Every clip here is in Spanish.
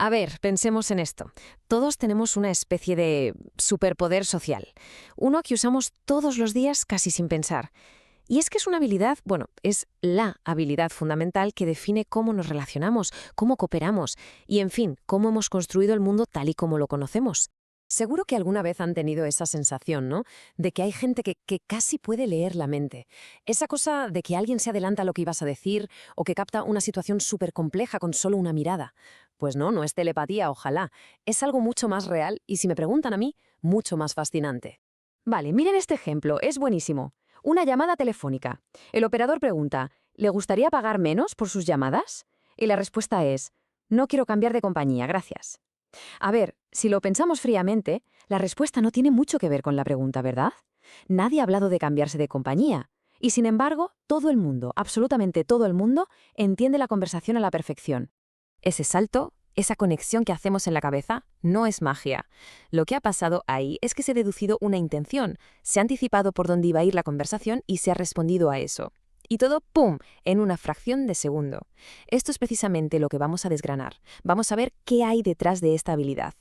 A ver, pensemos en esto. Todos tenemos una especie de superpoder social, uno que usamos todos los días casi sin pensar. Y es que es una habilidad, bueno, es la habilidad fundamental que define cómo nos relacionamos, cómo cooperamos y, en fin, cómo hemos construido el mundo tal y como lo conocemos. Seguro que alguna vez han tenido esa sensación, ¿no? De que hay gente que casi puede leer la mente. Esa cosa de que alguien se adelanta a lo que ibas a decir o que capta una situación súper compleja con solo una mirada. Pues no es telepatía, ojalá. Es algo mucho más real y, si me preguntan a mí, mucho más fascinante. Vale, miren este ejemplo, es buenísimo. Una llamada telefónica. El operador pregunta, ¿le gustaría pagar menos por sus llamadas? Y la respuesta es, no quiero cambiar de compañía, gracias. A ver, si lo pensamos fríamente, la respuesta no tiene mucho que ver con la pregunta, ¿verdad? Nadie ha hablado de cambiarse de compañía. Y sin embargo, todo el mundo, absolutamente todo el mundo, entiende la conversación a la perfección. Ese salto, esa conexión que hacemos en la cabeza, no es magia. Lo que ha pasado ahí es que se ha deducido una intención, se ha anticipado por dónde iba a ir la conversación y se ha respondido a eso. Y todo, ¡pum!, en una fracción de segundo. Esto es precisamente lo que vamos a desgranar. Vamos a ver qué hay detrás de esta habilidad.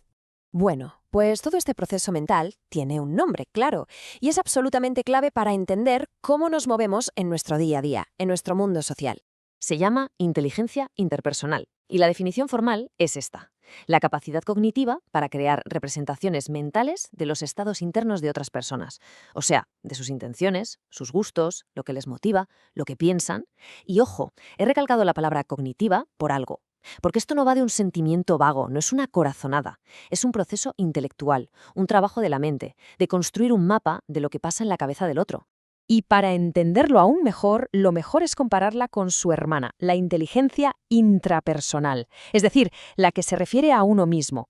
Bueno, pues todo este proceso mental tiene un nombre, claro, y es absolutamente clave para entender cómo nos movemos en nuestro día a día, en nuestro mundo social. Se llama inteligencia interpersonal, y la definición formal es esta: la capacidad cognitiva para crear representaciones mentales de los estados internos de otras personas, o sea, de sus intenciones, sus gustos, lo que les motiva, lo que piensan. Y ojo, he recalcado la palabra cognitiva por algo. Porque esto no va de un sentimiento vago, no es una corazonada, es un proceso intelectual, un trabajo de la mente, de construir un mapa de lo que pasa en la cabeza del otro. Y para entenderlo aún mejor, lo mejor es compararla con su hermana, la inteligencia intrapersonal, es decir, la que se refiere a uno mismo.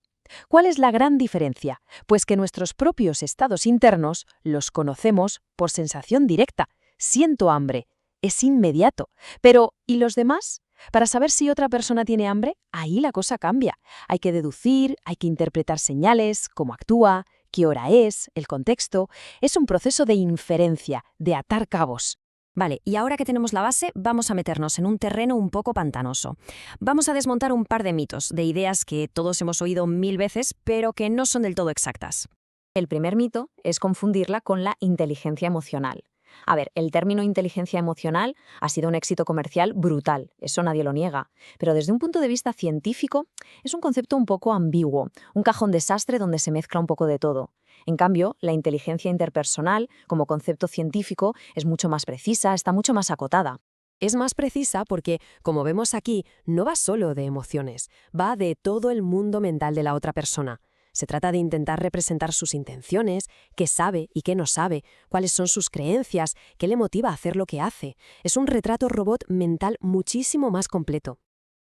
¿Cuál es la gran diferencia? Pues que nuestros propios estados internos los conocemos por sensación directa. Siento hambre. Es inmediato. Pero, ¿y los demás? Para saber si otra persona tiene hambre, ahí la cosa cambia. Hay que deducir, hay que interpretar señales, cómo actúa, qué hora es, el contexto. Es un proceso de inferencia, de atar cabos. Vale, y ahora que tenemos la base, vamos a meternos en un terreno un poco pantanoso. Vamos a desmontar un par de mitos, de ideas que todos hemos oído 1000 veces, pero que no son del todo exactas. El primer mito es confundirla con la inteligencia emocional. A ver, el término inteligencia emocional ha sido un éxito comercial brutal, eso nadie lo niega, pero desde un punto de vista científico es un concepto un poco ambiguo, un cajón desastre donde se mezcla un poco de todo. En cambio, la inteligencia interpersonal, como concepto científico, es mucho más precisa, está mucho más acotada. Es más precisa porque, como vemos aquí, no va solo de emociones, va de todo el mundo mental de la otra persona. Se trata de intentar representar sus intenciones, qué sabe y qué no sabe, cuáles son sus creencias, qué le motiva a hacer lo que hace. Es un retrato robot mental muchísimo más completo.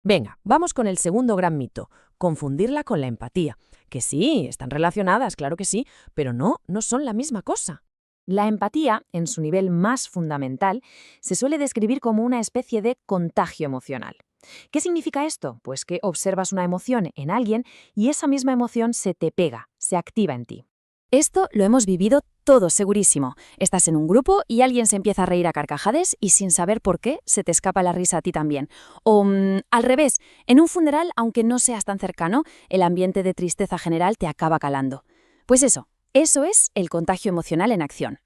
Venga, vamos con el segundo gran mito, confundirla con la empatía. Que sí, están relacionadas, claro que sí, pero no son la misma cosa. La empatía, en su nivel más fundamental, se suele describir como una especie de contagio emocional. ¿Qué significa esto? Pues que observas una emoción en alguien y esa misma emoción se te pega, se activa en ti. Esto lo hemos vivido todos, segurísimo. Estás en un grupo y alguien se empieza a reír a carcajadas y sin saber por qué se te escapa la risa a ti también. O al revés, en un funeral, aunque no seas tan cercano, el ambiente de tristeza general te acaba calando. Pues eso es el contagio emocional en acción.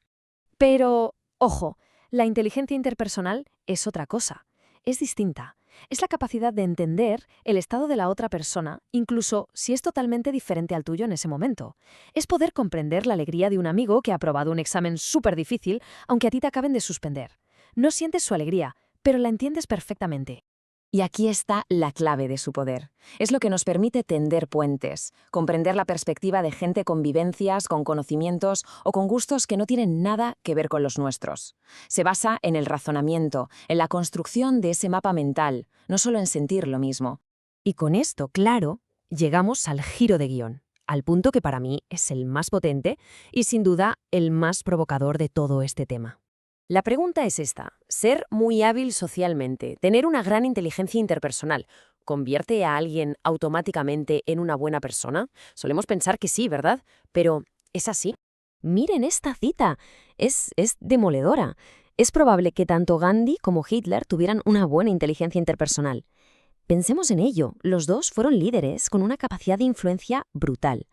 Pero, ojo, la inteligencia interpersonal es otra cosa. Es distinta. Es la capacidad de entender el estado de la otra persona, incluso si es totalmente diferente al tuyo en ese momento. Es poder comprender la alegría de un amigo que ha aprobado un examen súper difícil, aunque a ti te acaben de suspender. No sientes su alegría, pero la entiendes perfectamente. Y aquí está la clave de su poder. Es lo que nos permite tender puentes, comprender la perspectiva de gente con vivencias, con conocimientos o con gustos que no tienen nada que ver con los nuestros. Se basa en el razonamiento, en la construcción de ese mapa mental, no solo en sentir lo mismo. Y con esto, claro, llegamos al giro de guión, al punto que para mí es el más potente y sin duda el más provocador de todo este tema. La pregunta es esta: ser muy hábil socialmente, tener una gran inteligencia interpersonal, ¿convierte a alguien automáticamente en una buena persona? Solemos pensar que sí, ¿verdad? Pero, ¿es así? Miren esta cita, es demoledora. Es probable que tanto Gandhi como Hitler tuvieran una buena inteligencia interpersonal. Pensemos en ello, los dos fueron líderes con una capacidad de influencia brutal.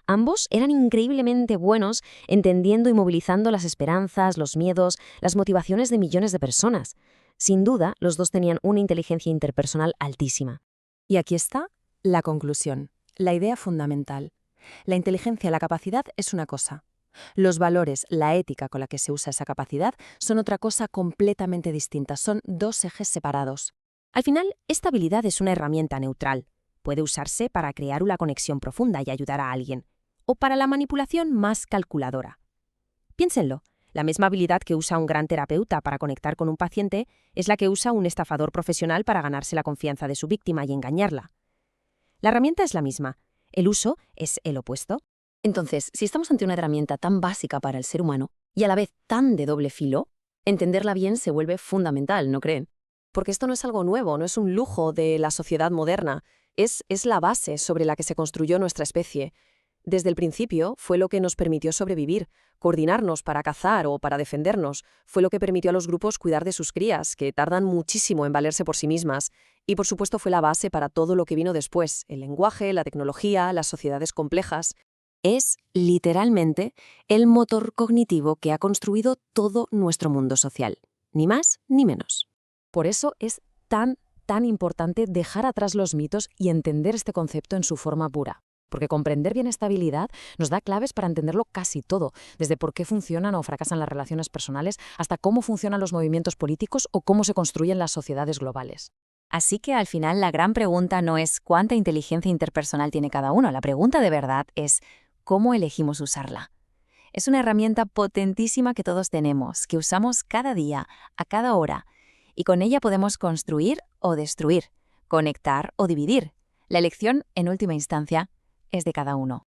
Ambos eran increíblemente buenos entendiendo y movilizando las esperanzas, los miedos, las motivaciones de millones de personas. Sin duda, los dos tenían una inteligencia interpersonal altísima. Y aquí está la conclusión, la idea fundamental. La inteligencia, la capacidad es una cosa. Los valores, la ética con la que se usa esa capacidad son otra cosa completamente distinta, son dos ejes separados. Al final, esta habilidad es una herramienta neutral. Puede usarse para crear una conexión profunda y ayudar a alguien, o para la manipulación más calculadora. Piénsenlo, la misma habilidad que usa un gran terapeuta para conectar con un paciente es la que usa un estafador profesional para ganarse la confianza de su víctima y engañarla. La herramienta es la misma, el uso es el opuesto. Entonces, si estamos ante una herramienta tan básica para el ser humano y a la vez tan de doble filo, entenderla bien se vuelve fundamental, ¿no creen? Porque esto no es algo nuevo, no es un lujo de la sociedad moderna, es la base sobre la que se construyó nuestra especie. Desde el principio fue lo que nos permitió sobrevivir, coordinarnos para cazar o para defendernos, fue lo que permitió a los grupos cuidar de sus crías, que tardan muchísimo en valerse por sí mismas, y por supuesto fue la base para todo lo que vino después, el lenguaje, la tecnología, las sociedades complejas. Es, literalmente, el motor cognitivo que ha construido todo nuestro mundo social, ni más ni menos. Por eso es tan importante dejar atrás los mitos y entender este concepto en su forma pura. Porque comprender bien esta habilidad nos da claves para entenderlo casi todo, desde por qué funcionan o fracasan las relaciones personales hasta cómo funcionan los movimientos políticos o cómo se construyen las sociedades globales. Así que al final la gran pregunta no es cuánta inteligencia interpersonal tiene cada uno, la pregunta de verdad es ¿cómo elegimos usarla? Es una herramienta potentísima que todos tenemos, que usamos cada día, a cada hora, y con ella podemos construir o destruir, conectar o dividir. La elección, en última instancia, es de cada uno.